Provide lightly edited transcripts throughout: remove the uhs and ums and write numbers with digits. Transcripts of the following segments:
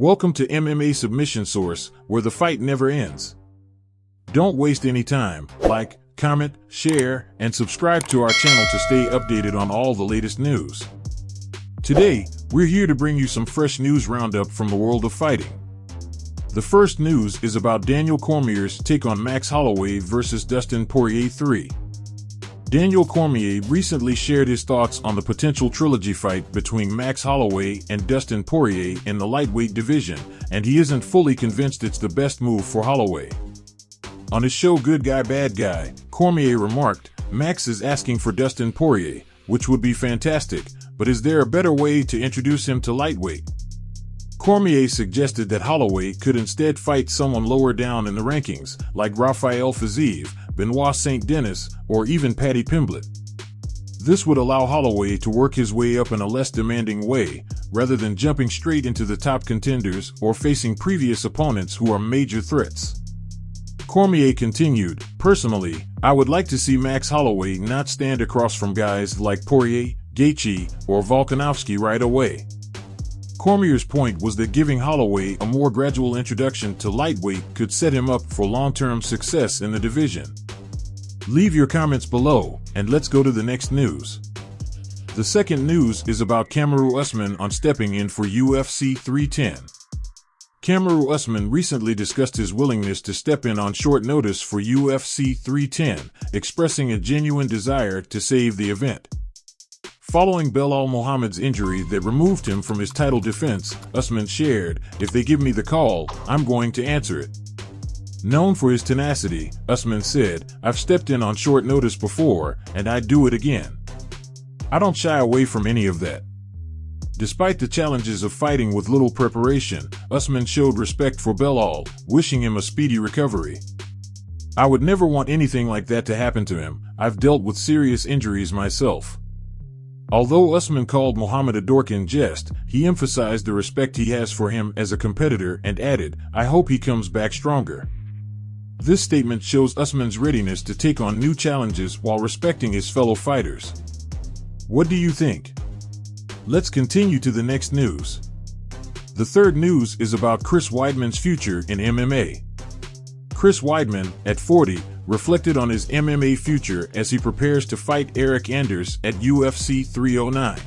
Welcome to MMA Submission Source, where the fight never ends. Don't waste any time. Like, comment, share, and subscribe to our channel to stay updated on all the latest news. Today, we're here to bring you some fresh news roundup from the world of fighting. The first news is about Daniel Cormier's take on Max Holloway versus Dustin Poirier 3. Daniel Cormier recently shared his thoughts on the potential trilogy fight between Max Holloway and Dustin Poirier in the lightweight division, and he isn't fully convinced it's the best move for Holloway. On his show Good Guy Bad Guy, Cormier remarked, "Max is asking for Dustin Poirier, which would be fantastic, but is there a better way to introduce him to lightweight?" Cormier suggested that Holloway could instead fight someone lower down in the rankings, like Rafael Fiziev, Benoit St. Denis, or even Paddy Pimblett. This would allow Holloway to work his way up in a less demanding way, rather than jumping straight into the top contenders or facing previous opponents who are major threats. Cormier continued, "Personally, I would like to see Max Holloway not stand across from guys like Poirier, Gaethje, or Volkanovski right away." Cormier's point was that giving Holloway a more gradual introduction to lightweight could set him up for long-term success in the division. Leave your comments below, and let's go to the next news. The second news is about Kamaru Usman on stepping in for UFC 310. Kamaru Usman recently discussed his willingness to step in on short notice for UFC 310, expressing a genuine desire to save the event. Following Belal Muhammad's injury that removed him from his title defense, Usman shared, "If they give me the call, I'm going to answer it." Known for his tenacity, Usman said, "I've stepped in on short notice before, and I'd do it again. I don't shy away from any of that." Despite the challenges of fighting with little preparation, Usman showed respect for Belal, wishing him a speedy recovery. "I would never want anything like that to happen to him. I've dealt with serious injuries myself." Although Usman called Muhammad a dork in jest, he emphasized the respect he has for him as a competitor and added, "I hope he comes back stronger." This statement shows Usman's readiness to take on new challenges while respecting his fellow fighters. What do you think? Let's continue to the next news. The third news is about Chris Weidman's future in MMA. Chris Weidman, at 40, reflected on his MMA future as he prepares to fight Eric Anders at UFC 309.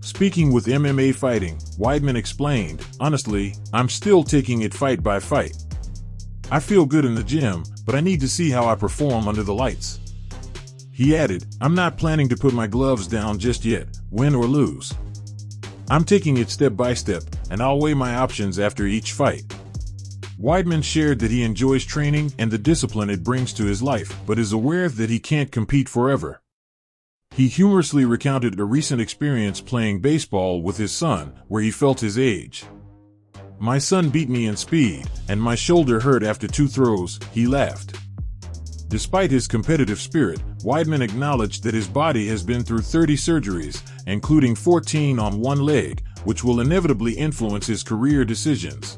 Speaking with MMA Fighting, Weidman explained, "Honestly, I'm still taking it fight by fight. I feel good in the gym, but I need to see how I perform under the lights." He added, "I'm not planning to put my gloves down just yet, win or lose. I'm taking it step by step, and I'll weigh my options after each fight." Weidman shared that he enjoys training and the discipline it brings to his life, but is aware that he can't compete forever. He humorously recounted a recent experience playing baseball with his son, where he felt his age. "My son beat me in speed, and my shoulder hurt after 2 throws," he laughed. Despite his competitive spirit, Weidman acknowledged that his body has been through 30 surgeries, including 14 on one leg, which will inevitably influence his career decisions.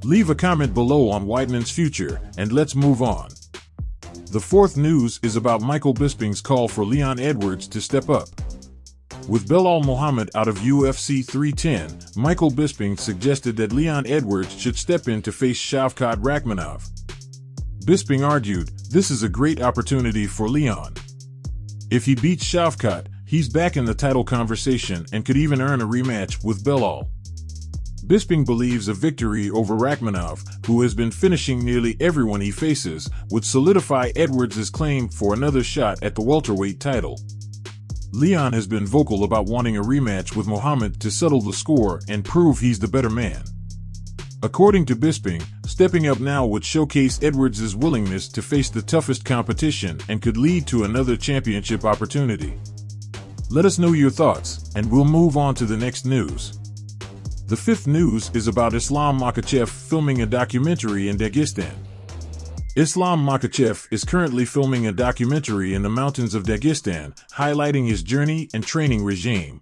Leave a comment below on Weidman's future, and let's move on. The fourth news is about Michael Bisping's call for Leon Edwards to step up. With Belal Muhammad out of UFC 310, Michael Bisping suggested that Leon Edwards should step in to face Shavkat Rakhmonov. Bisping argued, "This is a great opportunity for Leon. If he beats Shavkat, he's back in the title conversation and could even earn a rematch with Belal." Bisping believes a victory over Rakhmonov, who has been finishing nearly everyone he faces, would solidify Edwards' claim for another shot at the welterweight title. Leon has been vocal about wanting a rematch with Muhammad to settle the score and prove he's the better man. According to Bisping, stepping up now would showcase Edwards' willingness to face the toughest competition and could lead to another championship opportunity. Let us know your thoughts, and we'll move on to the next news. The fifth news is about Islam Makhachev filming a documentary in Dagestan. Islam Makhachev is currently filming a documentary in the mountains of Dagestan, highlighting his journey and training regime.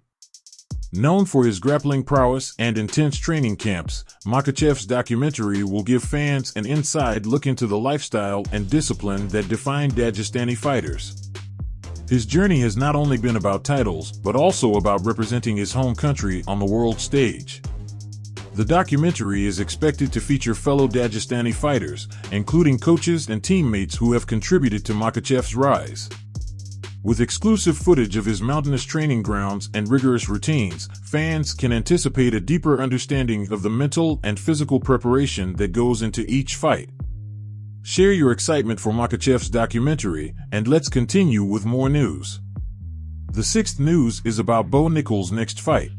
Known for his grappling prowess and intense training camps, Makhachev's documentary will give fans an inside look into the lifestyle and discipline that define Dagestani fighters. His journey has not only been about titles, but also about representing his home country on the world stage. The documentary is expected to feature fellow Dagestani fighters, including coaches and teammates who have contributed to Makhachev's rise. With exclusive footage of his mountainous training grounds and rigorous routines, fans can anticipate a deeper understanding of the mental and physical preparation that goes into each fight. Share your excitement for Makhachev's documentary, and let's continue with more news. The sixth news is about Bo Nickal's next fight.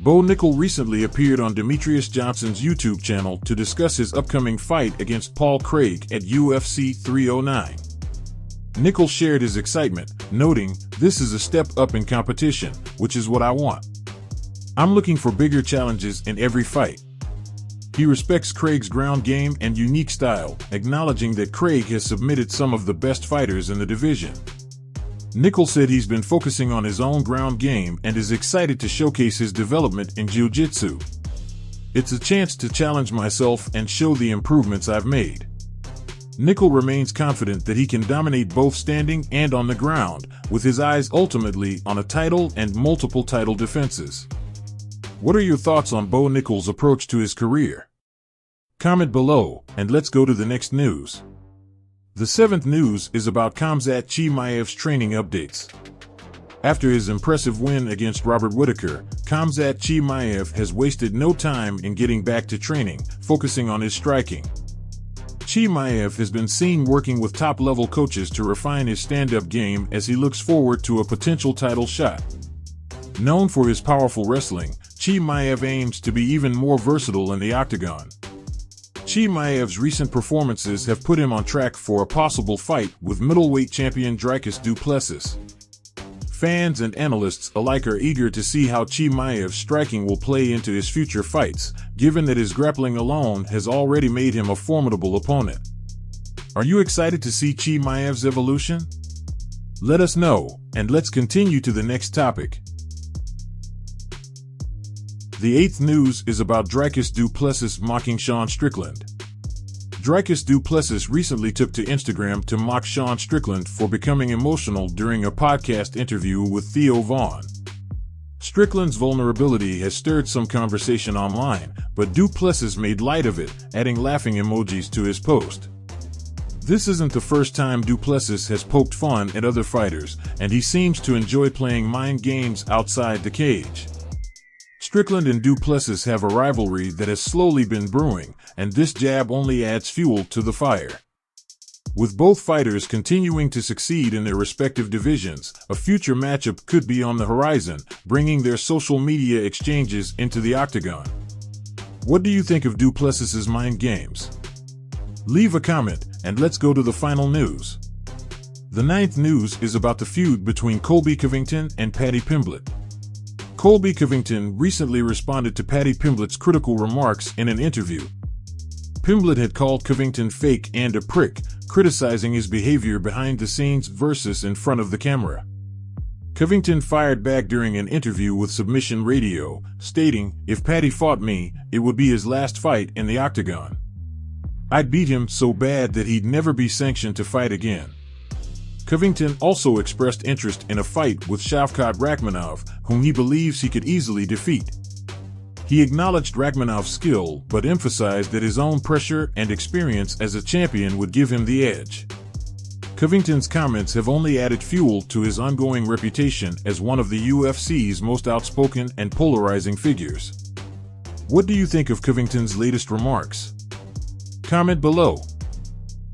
Bo Nickal recently appeared on Demetrius Johnson's YouTube channel to discuss his upcoming fight against Paul Craig at UFC 309. Nickal shared his excitement, noting, "This is a step up in competition, which is what I want. I'm looking for bigger challenges in every fight." He respects Craig's ground game and unique style, acknowledging that Craig has submitted some of the best fighters in the division. Nickal said he's been focusing on his own ground game and is excited to showcase his development in jiu-jitsu. "It's a chance to challenge myself and show the improvements I've made." Nickal remains confident that he can dominate both standing and on the ground, with his eyes ultimately on a title and multiple title defenses. What are your thoughts on Bo Nickal's approach to his career? Comment below, and let's go to the next news. The seventh news is about Khamzat Chimaev's training updates. After his impressive win against Robert Whittaker, Khamzat Chimaev has wasted no time in getting back to training, focusing on his striking. Chimaev has been seen working with top-level coaches to refine his stand-up game as he looks forward to a potential title shot. Known for his powerful wrestling, Chimaev aims to be even more versatile in the Octagon. Chimaev's recent performances have put him on track for a possible fight with middleweight champion Dricus Du Plessis. Fans and analysts alike are eager to see how Chimaev's striking will play into his future fights, given that his grappling alone has already made him a formidable opponent. Are you excited to see Chimaev's evolution? Let us know, and let's continue to the next topic. The eighth news is about Dricus Du Plessis mocking Sean Strickland. Dricus Du Plessis recently took to Instagram to mock Sean Strickland for becoming emotional during a podcast interview with Theo Vaughn. Strickland's vulnerability has stirred some conversation online, but Du Plessis made light of it, adding laughing emojis to his post. This isn't the first time Du Plessis has poked fun at other fighters, and he seems to enjoy playing mind games outside the cage. Strickland and Du Plessis have a rivalry that has slowly been brewing, and this jab only adds fuel to the fire. With both fighters continuing to succeed in their respective divisions, a future matchup could be on the horizon, bringing their social media exchanges into the Octagon. What do you think of Du Plessis's mind games? Leave a comment, and let's go to the final news. The ninth news is about the feud between Colby Covington and Paddy Pimblett. Colby Covington recently responded to Paddy Pimblett's critical remarks in an interview. Pimblett had called Covington fake and a prick, criticizing his behavior behind the scenes versus in front of the camera. Covington fired back during an interview with Submission Radio, stating, "If Paddy fought me, it would be his last fight in the Octagon. I'd beat him so bad that he'd never be sanctioned to fight again." Covington also expressed interest in a fight with Shavkat Rakhmonov, whom he believes he could easily defeat. He acknowledged Rakhmonov's skill, but emphasized that his own pressure and experience as a champion would give him the edge. Covington's comments have only added fuel to his ongoing reputation as one of the UFC's most outspoken and polarizing figures. What do you think of Covington's latest remarks? Comment below.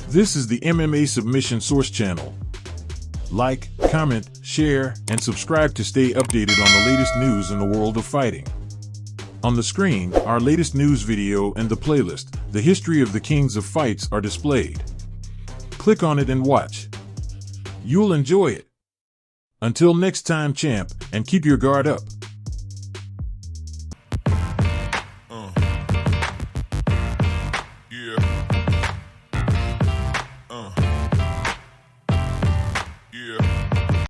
This is the MMA Submission Source channel. Like, comment, share, and subscribe to stay updated on the latest news in the world of fighting. On the screen, our latest news video and the playlist, The History of the Kings of Fights, are displayed. Click on it and watch. You'll enjoy it. Until next time, champ, and keep your guard up.